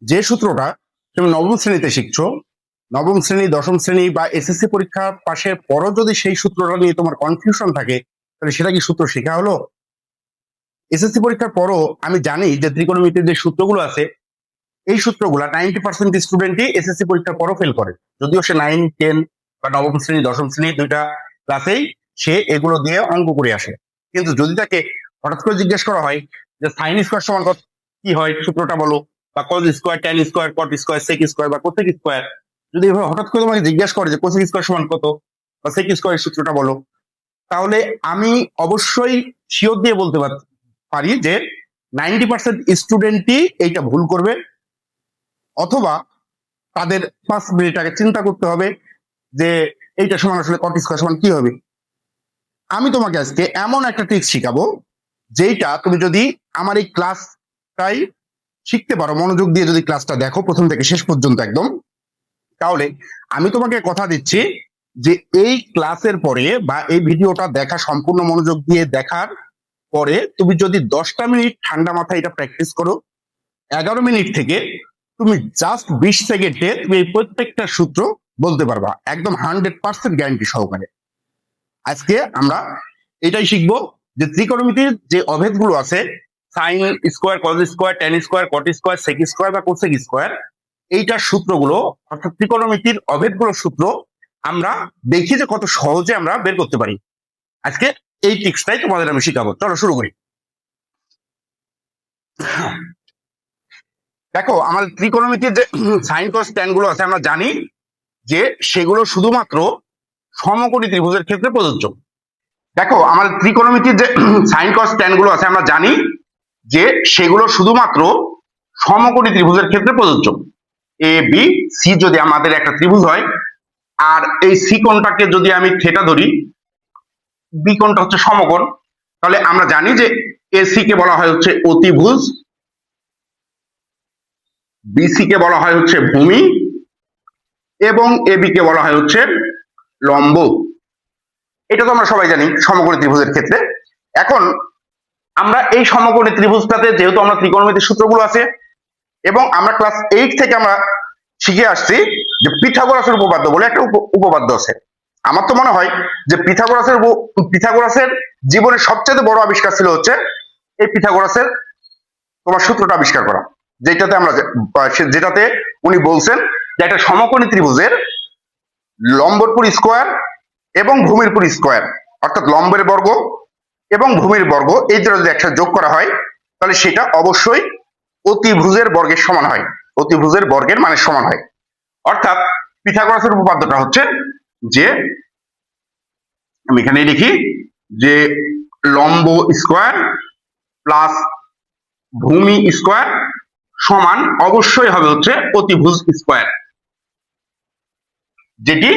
যে সূত্রটা তুমি নবম শ্রেণীতে শিখছো, নবম শ্রেণী, দশম শ্রেণী বা এসএসসি পরীক্ষা পাশের পরও যদি সেই সূত্রটা নিয়ে তোমার কনফিউশন থাকে, তাহলে সেটা কি সূত্র শেখা হলো? এসএসসি পরীক্ষার পরও আমি জানি যে ত্রিকোণমিতির যে সূত্রগুলো আছে, এই সূত্রগুলা 90% স্টুডেন্টই এসএসসি পরীক্ষার পরও ফেল করে, যদিও সে 9, 10 বা নবম শ্রেণী, দশম শ্রেণী দুইটা ক্লাসেই সে এগুলো দিয়ে অঙ্ক করে আসে। কিন্তু যদি তাকে হঠাৎ করে জিজ্ঞেস করা হয় যে সাইন স্কোয়ার সমান কত, কি হয় সূত্রটা বলো, বা cos square, tan square, cot square, sec square বা কোসেক স্কোয়ার, যদি এভাবে হঠাৎ করে তোমাকে জিজ্ঞেস করে যে কোসেক স্কোয়ার সমান কত বা সেক স্কোয়ার সূত্রটা বলো, তাহলে আমি অবশ্যই শিওর দিয়ে বলতে পারি যে 90% স্টুডেন্টই এইটা ভুল করবে, অথবা তাদের 5 মিনিট আগে চিন্তা করতে হবে যে এইটা সমান আসলে কট স্কোয়ার সমান কি হবে। আমি তোমাকে আজকে এমন একটা ট্রিক্স শিখাবো, যেটা তুমি যদি আমার এই ক্লাসটাই শিখতে পারো, মনোযোগ দিয়ে যদি ক্লাসটা দেখো প্রথম থেকে শেষ পর্যন্ত একদম, তাহলে আমি তোমাকে কথা দিচ্ছি যে এই ক্লাসের পরে বা এই ভিডিওটা দেখা সম্পূর্ণ মনোযোগ দিয়ে দেখার পরে তুমি যদি 10টা মিনিট ঠান্ডা মাথায় এটা প্র্যাকটিস করো, 11 মিনিট থেকে তুমি জাস্ট 20 সেকেন্ডে তুমি এই প্রত্যেকটা সূত্র বলতে পারবা একদম 100% গ্যারান্টি সহকারে। আজকে আমরা এটাই শিখবো যে ত্রিকোণমিতির যে অভেদগুলো আছে, sine square, cos square, tan square, cot square, sec square বা কোসেক স্কোয়ার, এইটার সূত্রগুলো অর্থাৎ ত্রিকোণমিতির অভেদগুলোর সূত্র আমরা দেখি যে কত সহজে আমরা বের করতে পারি। আজকে এই ট্রিক্সটাই তোমাদের আমি শিখাবো। চলো শুরু করি। দেখো, আমাদের ত্রিকোণমিতির যে সাইন কস ট্যান গুলো আছে, আমরা জানি যে সেগুলো শুধুমাত্র সমকোণী ত্রিভুজের ক্ষেত্রে প্রযোজ্য। দেখো, আমাদের ত্রিকোণমিতির যে সাইন কস ট্যান গুলো আছে, আমরা জানি যে সেগুলো শুধুমাত্র সমকোণী ত্রিভুজের ক্ষেত্রে প্রযোজ্য। এ বি সি যদি আমাদের একটা ত্রিভুজ হয়, আর এই সি কোণটাকে যদি আমি থিটা ধরি, বি কোণটা হচ্ছে সমকোণ, তাহলে আমরা জানি যে এসি কে বলা হয় হচ্ছে অতিভুজ, বিসি কে বলা হয় হচ্ছে ভূমি, এবং এবি কে বলা হয় হচ্ছে লম্ব। এটা তো আমরা সবাই জানি সমকোণী ত্রিভুজের ক্ষেত্রে। এখন আমরা এই সমকোণী ত্রিভুজটাতে যেহেতু আমরা ত্রিকোণমিতির সূত্রগুলো আছে, এবং আমরা ক্লাস 8 থেকে আমরা শিখে আসছি যে পিথাগোরাসের উপপাদ্য বলে একটা উপপাদ্য আছে। আমার তো মনে হয় যে পিথাগোরাসের জীবনের সবচেয়ে বড় আবিষ্কার ছিল হচ্ছে এই পিথাগোরাসের তোমার সূত্রটা আবিষ্কার করা, যেটাতে উনি বলছেন যে একটা সমকোণী ত্রিভুজের লম্বের উপর স্কোয়ার এবং ভূমির উপর স্কোয়ার, অর্থাৎ লম্বের বর্গ এবং ভূমির বর্গ, এই দুটো যদি একসাথে যোগ করা হয়, তাহলে সেটা অবশ্যই অতিভুজের বর্গের সমান হয়, অতিভুজের বর্গের মানের সমান হয়। অর্থাৎ পিথাগোরাসের উপপাদ্যটা হচ্ছে যে, আমি এখানে লিখি যে লম্ব স্কোয়ার প্লাস ভূমি স্কোয়ার সমান অবশ্যই হবে হচ্ছে অতিভুজ স্কোয়ার, যেটি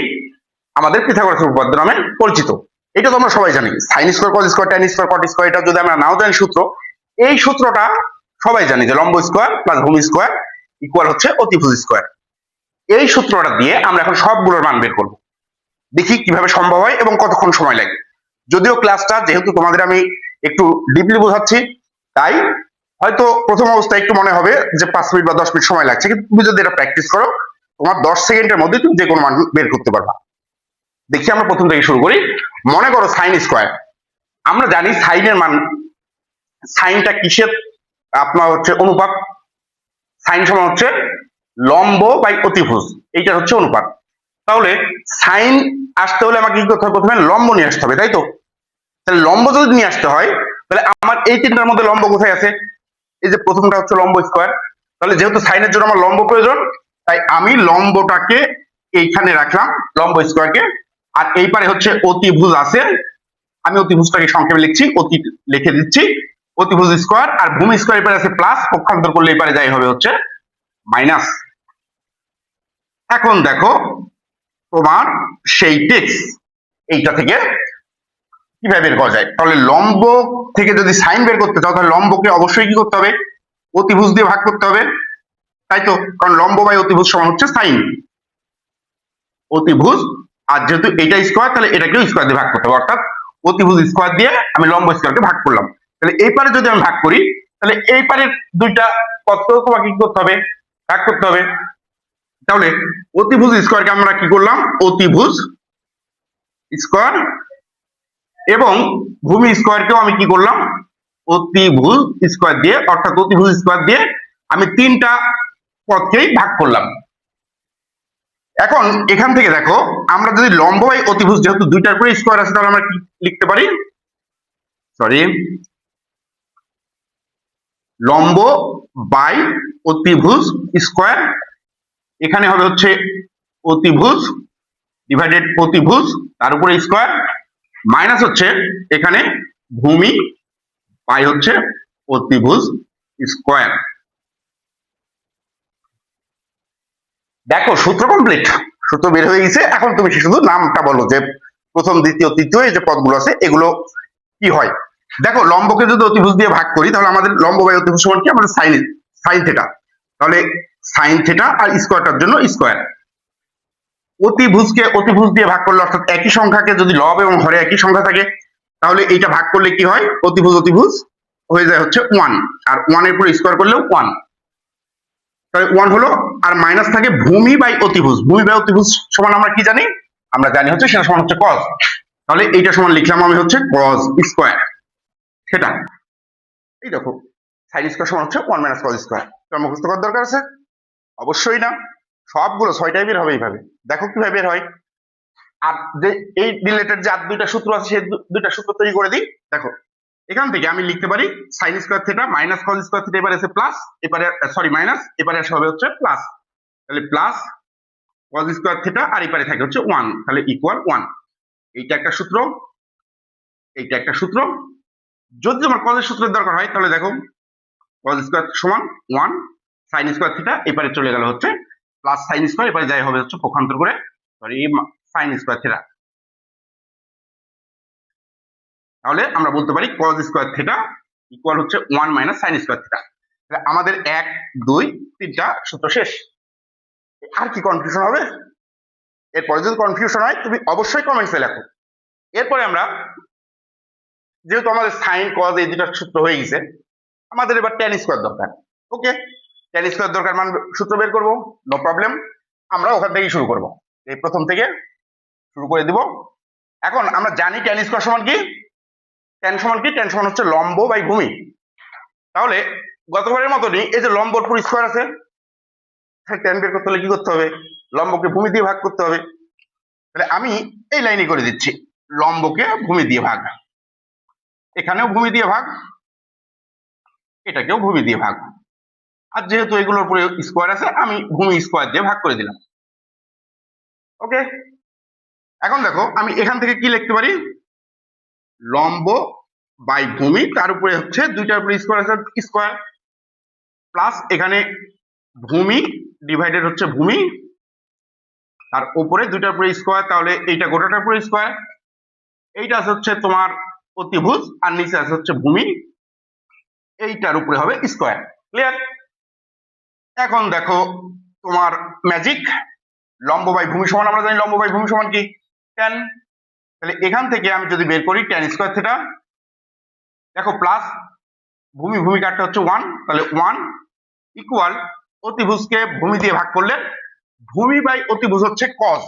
আমাদের পিথাগোরাসের উপপাদ্য নামে পরিচিত। এটা তো আমরা সবাই জানি, sign square, cos square, tan square, cot square, এটা যদি আমরা নাও জানি সূত্র, এই সূত্রটা সবাই জানি যে লম্ব স্কোয়ার প্লাস ভূমি স্কোয়ার ইকুয়াল হচ্ছে অতিভুজ স্কোয়ার। এই সূত্রটা দিয়ে আমরা এখন সবগুলোর মান বের করব, দেখি কিভাবে সম্ভব হয় এবং কতক্ষণ সময় লাগে। যদিও ক্লাসটা যেহেতু তোমাদের আমি একটু ডিপলি বোঝাচ্ছি, তাই হয়তো প্রথম অবস্থায় একটু মনে হবে যে 5 মিনিট বা 10 মিনিট সময় লাগছে, কিন্তু তুমি যদি এটা প্র্যাকটিস করো, তোমার 10 সেকেন্ডের মধ্যে তুমি যে কোনো মান বের করতে পারবা। দেখি আমরা প্রথম থেকে শুরু করি। মনে করো সাইন স্কোয়ার, আমরা জানি সাইনের মান, সাইনটা কিসের আপনার হচ্ছে অনুপাত, সাইন সমান হচ্ছে লম্ব বাই অতিভুজ, এইটা হচ্ছে অনুপাত। তাহলে সাইন আসতে হলে আমাকে কি করতে হবে, প্রথমে লম্ব নিয়ে আসতে হবে, তাই তো? তাহলে লম্ব যদি নিয়ে আসতে হয়, তাহলে আমার এই তিনটার মধ্যে লম্ব কোথায় আছে? এই যে প্রথমটা হচ্ছে লম্ব স্কোয়ার, তাহলে যেহেতু সাইনের জন্য আমার লম্ব প্রয়োজন, তাই আমি লম্বটাকে এইখানে রাখলাম, লম্ব স্কোয়ারকে, আর এই পারে হচ্ছে অতিভুজ আছে, আমি অতিভুজটাকে সংক্ষেপে লিখছি, অতি লিখে দিচ্ছি অতিভুজ স্কোয়ার, আর ভূমি স্কোয়ার এপারে আছে প্লাস, পক্ষান্তর করলে এপারে যাই হবে হচ্ছে মাইনাস। এখন দেখো তোমার সেই টেক্স এইটা থেকে কিভাবে বের করা যায়। তাহলে লম্ব থেকে যদি সাইন বের করতে চাও, তাহলে লম্বকে অবশ্যই কি করতে হবে, অতিভুজ দিয়ে ভাগ করতে হবে, তাই তো? কারণ লম্ব বাই অতিভুজ সমান হচ্ছে সাইন, অতিভুজ, আর যেহেতু এটা স্কোয়ার, তাহলে এটাকেও স্কোয়ার দিয়ে ভাগ করতে হবে, অর্থাৎ অতিভুজ স্কোয়ার দিয়ে আমি লম্ব স্কোয়ারকে ভাগ করলাম। তাহলে এই পারে যদি আমি ভাগ করি, তাহলে এই পারের দুইটা পদ তোমাকে কি করতে হবে, ভাগ করতে হবে। তাহলে অতিভুজ স্কোয়ারকে আমরা কি করলাম, অতিভুজ স্কোয়ার, এবং ভূমি স্কোয়ারকেও আমি কি করলাম, অতিভুজ স্কোয়ার দিয়ে, অর্থাৎ অতিভুজ স্কোয়ার দিয়ে আমি তিনটা পদকেই ভাগ করলাম। এখন এখান থেকে দেখো, আমরা যদি লম্ব বাই অতিভুজ, যেহেতু দুইটার করে স্কোয়ার আছে, তাহলে আমরা কি লিখতে পারি, সরি, লম্ব বাই অতিভুজ স্কোয়ার, এখানে হবে হচ্ছে অতিভুজ ডিভাইডেড অতিভুজ, তার উপরে স্কোয়ার, মাইনাস হচ্ছে এখানে ভূমি বাই হচ্ছে অতিভুজ স্কোয়ার। দেখো সূত্র কমপ্লিট, সূত্র বের হয়ে গেছে। এখন তুমি শুধু নামটা বলো যে প্রথম দ্বিতীয় তৃতীয় এই যে পদগুলো আছে এগুলো কি হয়। দেখো লম্বকে যদি অতিভুজ দিয়ে ভাগ করি, তাহলে আমাদের লম্ব বাই অতিভুজ সমান কি, আমাদের সাইন থিটা, তাহলে সাইন থিটা আর স্কোয়ারটার জন্য স্কোয়ার। অতিভুজকে অতিভুজ দিয়ে ভাগ করলে, অর্থাৎ একই সংখ্যাকে যদি লব এবং হরে একই সংখ্যা থাকে, তাহলে এইটা ভাগ করলে কি হয়, অতিভুজ অতিভুজ হয়ে যায় হচ্ছে 1, আর 1 এর উপরে স্কোয়ার করলেও 1, তাহলে 1 হলো, আর মাইনাস থাকে ভূমি বাই অতিভুজ। ভূমি বাই অতিভুজ সমান আমরা কি জানি, আমরা জানি হচ্ছে সেটা সমান হচ্ছে cos, তাহলে এইটা সমান লিখলাম আমি হচ্ছে cos স্কোয়ার সেটা। এই দেখো সাইন স্কোয়ার সমান হচ্ছে 1 মাইনাস cos স্কোয়ার। তোমার মুখস্থ করার দরকার আছে? অবশ্যই না, সবগুলো 6টাই বের হবে এইভাবে। দেখো কিভাবে বের হয়। আর যে এই রিলেটেড যে আর দুইটা সূত্র আছে, সেই দুইটা সূত্র তৈরি করে দিই। দেখো এখান থেকে আমি লিখতে পারি sine square theta minus cos square theta, এবারে আছে প্লাস, এবারে সরি মাইনাস, এবারে আসে হবে হচ্ছে প্লাস, তাহলে প্লাস কস স্কোয়ার থিটা, আর এবারে থাকে হচ্ছে 1, তাহলে ইকুয়াল 1। এইটা একটা সূত্র, এইটা একটা সূত্র। যদি তোমার কসের সূত্রের দরকার হয়, তাহলে দেখো কস স্কোয়ার সমান 1 সাইন স্কোয়ার থিটা, এবারে চলে গেল হচ্ছে প্লাস সাইন স্কোয়ার, এবারে যাই হবে হচ্ছে পক্ষান্তর করে সরি সাইন স্কোয়ার থিটা। তাহলে আমরা বলতে পারি cos স্কোয়ার থিটা ইকুয়াল হচ্ছে 1 মাইনাস সাইন স্কোয়ার থিটা। আমাদের 1 2 3টা সূত্র শেষ। আর কি কনফিউশন হবে? এরপরে যদি কনফিউশন হয় তুমি অবশ্যই কমেন্টসে লেখো। এরপরে আমরা, যেহেতু আমাদের সাইন cos এই দুটা সূত্র হয়ে গেছে, আমাদের এবার tan স্কোয়ার দরকার। ওকে, tan স্কোয়ার দরকার, মান সূত্র বের করব, নো প্রবলেম। আমরা ওখান থেকেই শুরু করব, এই প্রথম থেকে শুরু করে দিব। এখন আমরা জানি tan স্কোয়ার সমান কি, tan সমান কি, tan সমান হচ্ছে লম্ব বাই ভূমি। তাহলে গতবারের মতনই এই যে লম্বর পুরো স্কোয়ার আছে, tan বের করতে হলে কি করতে হবে, লম্বকে ভূমি দিয়ে ভাগ করতে হবে। তাহলে আমি এই লাইনে করে দিচ্ছি, লম্বকে ভূমি দিয়ে ভাগ, এখানেও ভূমি দিয়ে ভাগ, এটাকেও ভূমি দিয়ে ভাগ, আর যেহেতু এগুলোর উপরে স্কোয়ার আছে, আমি ভূমি স্কোয়ার দিয়ে ভাগ করে দিলাম। ওকে, এখন দেখো আমি এখান থেকে কি লিখতে পারি, লম্ব বাই ভূমি, তার উপরে হচ্ছে দুইটার উপরে স্কোয়ার আছে স্কোয়ার, প্লাস এখানে ভূমি ডিভাইডেড হচ্ছে ভূমি, আর উপরে দুইটার উপরে স্কোয়ার, তাহলে এইটা গোটাটার উপরে স্কোয়ার, এইটা হচ্ছে তোমার অতিভুজ, আর নিচে আছে হচ্ছে ভূমি, এইটার উপরে হবে স্কোয়ার। ক্লিয়ার? এখন দেখো তোমার ম্যাজিক, লম্ব বাই ভূমি সমান আমরা জানি লম্ব বাই ভূমি সমান কি, tan। তাহলে এখান থেকে আমি যদি বের করি tan স্কোয়ার থিটা, দেখো প্লাস ভূমি ভূমি কাটটা হচ্ছে 1, তাহলে 1 ইকুয়াল অতিভুজকে ভূমি দিয়ে ভাগ করলে ভূমি বাই অতিভুজ হচ্ছে cos,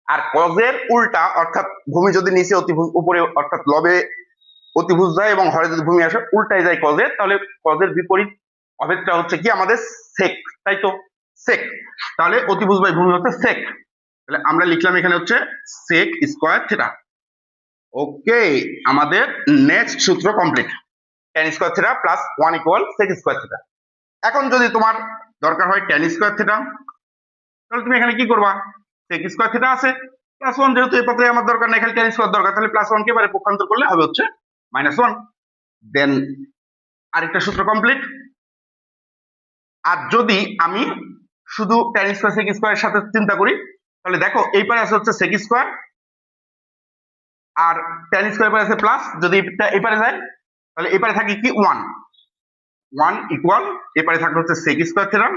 আর cos এর উল্টা, অর্থাৎ ভূমি যদি নিচে অতিভুজ উপরে, অর্থাৎ লবে অতিভুজ যায় এবং হরে যদি ভূমি আসে উল্টায় যায় cos এর, তাহলে cos এর বিপরীত অভেদটা হচ্ছে কি আমাদের sec, তাই তো sec, তাহলে অতিভুজ বাই ভূমি হচ্ছে sec, তাহলে আমরা লিখলাম এখানে হচ্ছে sec স্কয়ার থিটা। ওকে, আমাদের নেক্সট সূত্র complete, tan square theta plus 1 equal sec square theta. এখন যদি তোমার দরকার হয় tan স্কয়ার থিটা, তাহলে তুমি এখানে কি করবা, sec স্কয়ার থিটা আছে প্লাস 1, যেহেতু এই পথে আমার দরকার নাই, খালি tan স্কয়ার দরকার, তাহলে প্লাস 1 কে এবারে পক্ষান্তর করলে হবে হচ্ছে -1, দেন আরেকটা সূত্র কমপ্লিট। আর যদি আমি শুধু tan স্কয়ার sec স্কয়ারের সাথে চিন্তা করি, তাহলে দেখো এই পারে আছে হচ্ছে sec স্কয়ার, আর tan স্কয়ার পারে আছে প্লাস, যদি এই পারে যায় তাহলে এই পারে থাকে কি 1 ইকুয়াল, এই পারে থাকবে হচ্ছে sec স্কয়ার থিটা,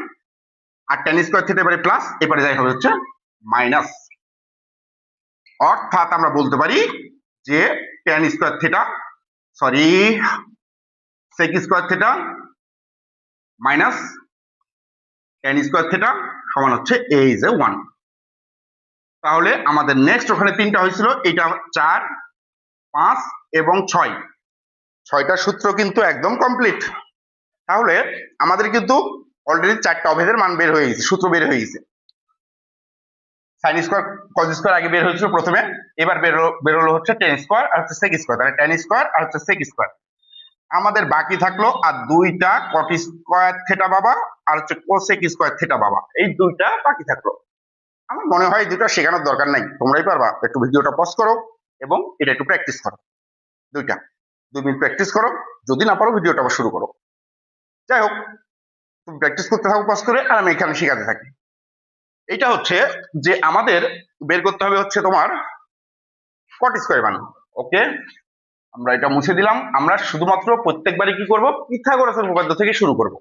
আর tan স্কয়ার থিটা এবারে প্লাস, এবারে যাই হবে হচ্ছে মাইনাস। অর্থাৎ আমরা বলতে পারি যে tan square theta sorry sec square theta minus tan square theta সমান হচ্ছে a is a 1। তাহলে আমাদের নেক্সট ওখানে তিনটা হয়েছিল, এটা 4, 5 এবং 6, 6টা সূত্র কিন্তু একদম কমপ্লিট। তাহলে আমাদের কিন্তু অলরেডি 4টা অভেদের মান বের হয়ে গেছে, সূত্র বের হয়ে গেছে। সাইন স্কয়ার কজ স্কয়ার আগে বের হয়েছিল প্রথমে, এবার বের হলো হচ্ছে tan স্কয়ার আর হচ্ছে sec স্কয়ার, তাহলে tan স্কয়ার আর হচ্ছে sec স্কয়ার। আমাদের বাকি থাকলো আর দুইটা cot স্কয়ার থিটা বাবা আর হচ্ছে cosec স্কয়ার থিটা বাবা, এই দুইটা বাকি থাকলো। আমার মনে হয় এই দুটো শেখানোর দরকার নাই, তোমরাই পারবা। একটু ভিডিওটা পজ করো এবং এটা একটু প্র্যাকটিস করো, 2 মিনিট প্র্যাকটিস করো, যদি না পারো ভিডিওটা আবার শুরু করো। যাই হোক, তুমি প্র্যাকটিস করতে থাকো পজ করে, আর আমি এখানে শেখাতে থাকি। এটা হচ্ছে যে আমাদের বের করতে হবে হচ্ছে তোমার cot স্কয়ার মান। ওকে, আমরা এটা মুছে দিলাম। আমরা শুধুমাত্র প্রত্যেকবারই কি করব, পিথাগোরাসের উপপাদ্য থেকে শুরু করব।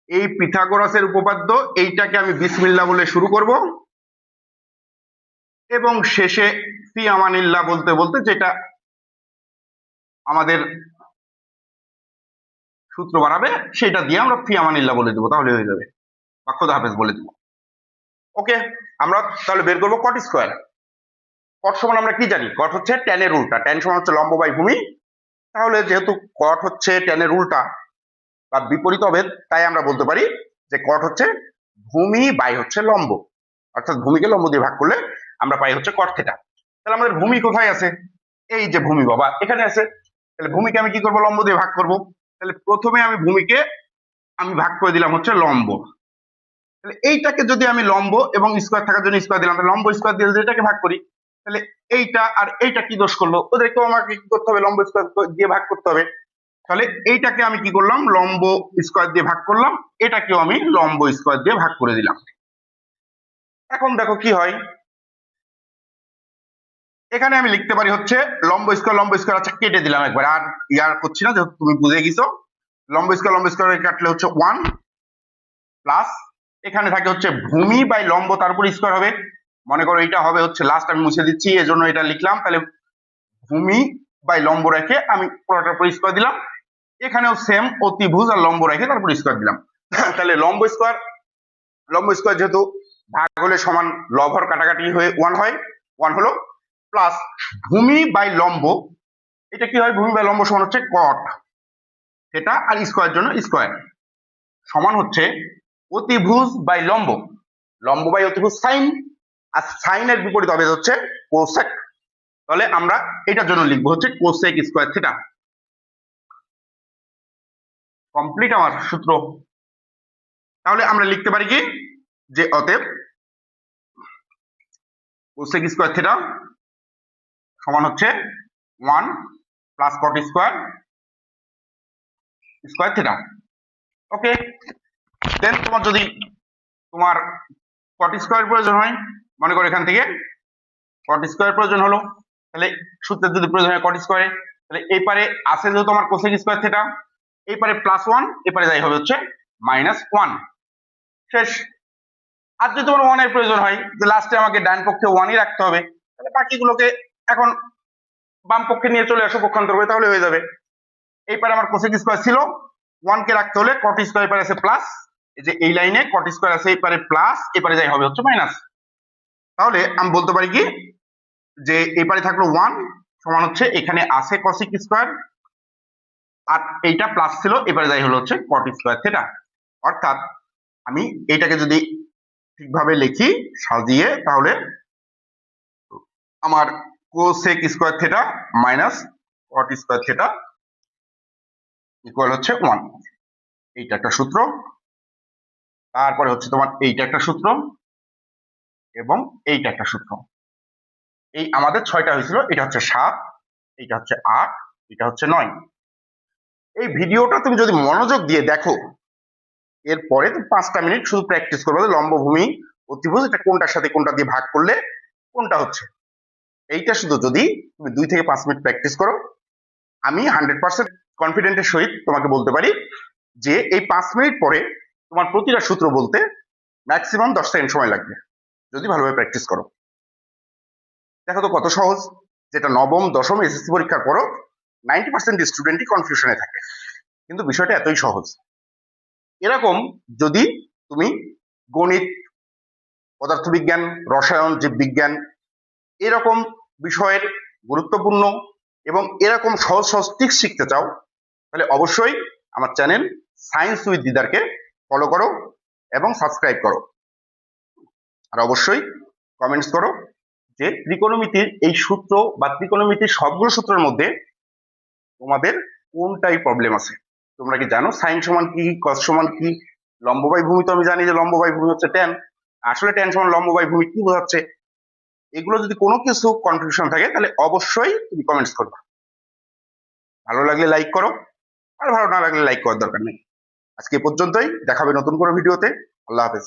এই পিথাগোরাসের উপপাদ্য এইটাকে আমি বিসমিল্লাহ বলে শুরু করব এবং শেষে ফি আমানিল্লাহ বলতে বলতে যেটা আমাদের সূত্র বাড়াবে সেটা দিয়ে আমরা ফি আমানিল্লাহ বলে দেবো, তাহলে হয়ে যাবে, বা খোদা হাফেজ বলে দেবো। ওকে, আমরা তাহলে বের করবো cot স্কয়ার। cot সমান আমরা কি জানি, cot হচ্ছে tan এর উল্টা, tan সমান হচ্ছে লম্ব বাই ভূমি। তাহলে যেহেতু cot হচ্ছে tan এর উল্টা বা বিপরীত অভেদ, তাই আমরা বলতে পারি যে cot হচ্ছে ভূমি বাই হচ্ছে লম্ব, অর্থাৎ ভূমিকে লম্ব দিয়ে ভাগ করলে আমরা পাই হচ্ছে cot থিটা। তাহলে আমাদের ভূমি কোথায় আছে, এই যে ভূমি বাবা এখানে আছে। তাহলে ভূমিকে আমি কি করব, লম্ব দিয়ে ভাগ করব। তাহলে প্রথমে আমি ভূমিকে আমি ভাগ করে দিলাম হচ্ছে লম্ব। তাহলে এইটাকে যদি আমি লম্ব এবং স্কয়ার থাকার জন্য স্কয়ার দিলাম, লম্ব স্কয়ার দিয়ে যদি এটাকে ভাগ করি, তাহলে এইটা আর এইটা কি দোষ করলো, ওদেরকেও আমাকে কি করতে হবে, লম্ব স্কয়ার দিয়ে ভাগ করতে হবে। তাহলে এইটাকে আমি কি করলাম, লম্ব স্কয়ার দিয়ে ভাগ করলাম, এটাকেও আমি লম্ব স্কয়ার দিয়ে ভাগ করে দিলাম। এখন দেখো কি হয়, এখানে আমি লিখতে পারি হচ্ছে লম্ব স্কয়ার আচ্ছা কেটে দিলাম একবার, আর ইয়ার করছি না, যেহেতু তুমি বুঝে গেছো। লম্ব স্কয়ার কাটলে হচ্ছে 1 প্লাস এখানে থাকে হচ্ছে ভূমি বাই লম্ব, তার উপর স্কয়ার হবে। মনে করো এটা হবে হচ্ছে লাস্ট, আমি মুছে দিচ্ছি এজন্য এটা লিখলাম। তাহলে ভূমি বাই লম্ব রেখে আমি পুরোটার উপর স্কয়ার দিলাম, এখানেও সেম অতিভুজ আর লম্ব রেখে তারপর স্কয়ার দিলাম। তাহলে লম্ব স্কয়ার যেহেতু ভাগ হলে সমান, লব হর কাটাকাটি হয়ে 1 হয়, 1 হলো, প্লাস ভূমি বাই লম্ব, এটা কি হয়, ভূমি বাই লম্ব সমান হচ্ছে cot থিটা আর স্কয়ার জন্য স্কয়ার সমান হচ্ছে অতিভুজ বাই লম্ব, লম্ব বাই অতিভুজ সাইন, আর সাইনের বিপরীত অভেদ হচ্ছে কোসেক। তাহলে আমরা এটার জন্য লিখবো হচ্ছে কোসেক স্কয়ার থিটা। কমপ্লিট আমার সূত্র। তাহলে আমরা লিখতে পারি কি, যে অতএব কোসেক স্কয়ার থিটা সমান হচ্ছে 1 প্লাস cot স্কয়ার থিটা। ওকে, দেন তোমার যদি তোমার cot স্কয়ার প্রয়োজন হয়, মনে করো এখান থেকে cot স্কয়ার প্রয়োজন হলো, তাহলে সূত্রের যদি প্রয়োজন হয় cot স্কয়ারে, তাহলে এই পারে আছে যেহেতু আমার কোসেক স্কয়ার থিটা, এই পারে +1, এই পারে যাই হবে হচ্ছে -1, শেষ। আর যদি তোমার 1 এর প্রয়োজন হয়, যে লাস্টে আমাকে ডান পক্ষে 1ই রাখতে হবে, তাহলে বাকিগুলোকে এখন বাম পক্ষে নিয়ে চলে আসো পক্ষান্তর করে, তাহলে হয়ে যাবে। এই পারে আমার কোসেক স্কয়ার ছিল, 1 কে রাখতে হলে cot স্কয়ার পারে আছে প্লাস, এই যে এই লাইনে cot স্কয়ার আছে, এই পারে প্লাস, এই পারে যাই হবে হচ্ছে মাইনাস। তাহলে আমি বলতে পারি কি, যে এই পারে থাকলো 1 সমান হচ্ছে এখানে আছে cosec স্কয়ার, আর এইটা প্লাস ছিল, এবারে যাই হলো হচ্ছে cot স্কয়ার থিটা। অর্থাৎ আমি এইটাকে যদি ঠিকভাবে লিখি সাজিয়ে, তাহলে আমার cosec square theta minus cot square theta equal হচ্ছে 1। এইটা একটা সূত্র, তারপরে হচ্ছে তোমার এইটা একটা সূত্র এবং এইটা একটা সূত্র। এই আমাদের 6টা হয়েছিল, এটা হচ্ছে 7, এটা হচ্ছে 8, এটা হচ্ছে 9। এই ভিডিওটা তুমি যদি মনোযোগ দিয়ে দেখো, এরপরে তুমি 5টা মিনিট শুধু প্র্যাকটিস করবে, লম্ব ভূমি অতিভুজ এটা কোনটার সাথে কোনটা দিয়ে ভাগ করলে কোনটা হচ্ছে, এইটা শুধু যদি তুমি 2 থেকে 5 মিনিট প্র্যাকটিস করো, আমি 100% কনফিডেন্টের সহিত তোমাকে বলতে পারি যে এই 5 মিনিট পরে তোমার প্রতিটা সূত্র বলতে ম্যাক্সিমাম 10 সেকেন্ড সময় লাগবে, যদি ভালোভাবে প্র্যাকটিস করো। দেখো তো কত সহজ, যেটা নবম দশম এসএসসি পরীক্ষার পরও 90% স্টুডেন্টই কনফিউশনে থাকে, কিন্তু বিষয়টা এতই সহজ। এরকম যদি তুমি গণিত, পদার্থবিজ্ঞান, রসায়ন, জীববিজ্ঞান এরকম বিষয়ের গুরুত্বপূর্ণ এবং এরকম সহজ সহজ ট্রিক্স শিখতে চাও, তাহলে অবশ্যই আমার চ্যানেল সায়েন্স উইথ দিদারকে ফলো করো এবং সাবস্ক্রাইব করো। আর অবশ্যই কমেন্টস করো যে ত্রিকোণমিতির এই সূত্র বা ত্রিকোণমিতির সবগুলো সূত্রের মধ্যে তোমাদের কোনটাই প্রবলেম আছে। তোমরা কি জানো সাইন সমান কি, কস সমান কি, লম্ব বাই ভূমি তো আমি জানি যে লম্ব বাই ভূমি হচ্ছে ট্যান, আসলে ট্যান সমান লম্ব বাই ভূমি কি বোঝাচ্ছে, এগুলো যদি কোনো কিছু কনফিউশন থাকে তাহলে অবশ্যই তুমি কমেন্টস করবে। ভালো লাগলে লাইক করো, আর ভালো না লাগলে লাইক করার দরকার নেই। আজকে এ পর্যন্তই, দেখাবে নতুন কোনো ভিডিওতে। আল্লাহ হাফেজ।